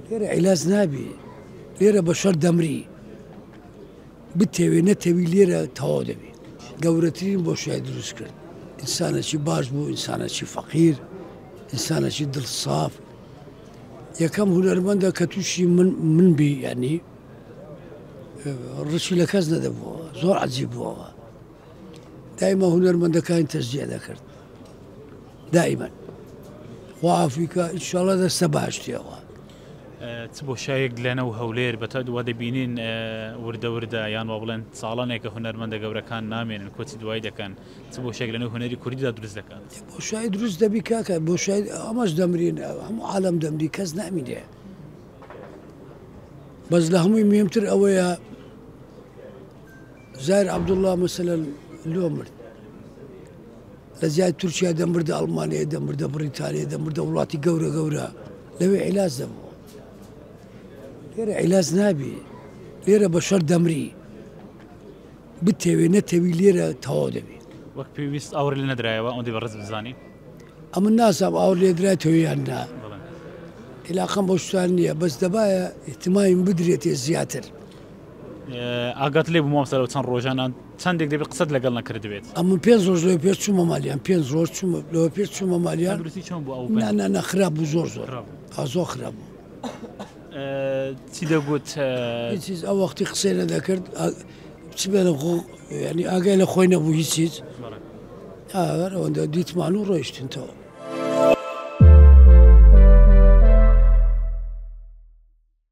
لێرە عیلاج نابێ لێرە بەشەر دەمری بتێوێ نەتەوی لێرە تەواو دەبێ گەورەترین بۆشایی دروست کرد ئینسانێکی باش بوو ئینسانێکی فەقیر ئینسانێکی دڵساف یەکەم هونەرمەندە کە تووشی من بی یعنی ڕچی لە کەس نەدەبووەوە زۆر عەجیب بووەوە دائما هونەرمەندەکانی تەشجیع دەکرد دائما خوا عەفوی کە ئینشاڵڵا دەستە باشتیەوە چ بۆشایەک لەنەو هەولێر بەتەوا دەبینین وردە وردە یان وا بڵێن ساڵانێکە هونەرمەندە گەورەکان نامێنن کۆچی دوای دەکەن چ بۆشێک لەنەو هونەری کوردیدا دروست دەکات بۆشایی دروست دەبی کاکە بۆشایی ئەمەش دەمرین هەموو عالەم دەمری کەس نامینێ بەس لە هەمووی مهمتر ئەوەیە زایر عەبدوڵڵا مەسەلەن لۆ مرد لە زیاد تورکیا دەمردە ئەڵمانیا دەمردە بریتانیا دەمردە وڵاتی گەورە گەورە لەوێ عیلاج دەبوو لێرە عیلاج نابێ لێرە بەشەر دەمری بتێوێ نەتەوی لێرە تەواو دەبێ وەک پێویست ئاور لێ نەدرایەوە ئەوەندەی بەڕێز بزانی ئەمن ناسام ئاور لێ درایەوە یان نا عیلاقەم بۆ شتان نییە بەس دەبایە ئیحتیمالیم بدرێتێ زیاتر ئاگات لێ بوو مامۆستا لەو چەند ڕۆژانان چەندێک دەبێت قسەت لەگەڵ نەکردبێت ئەمە 5 ڕۆژ لەوە پێش چوومە مالیان 5 ڕۆژ لەوە پێش چوومە مالیان دروستی چۆن بوو ئەو نانە خراپ بوو زۆر زۆر خراپ بوو چی دەگوت هیچ ئەو وەختی قسەی نەدەکرد چ بێ لە ینی ئاگای لە خۆی نەبوو هیچ ئەوەندە دیتمان و ڕۆیشتنەوە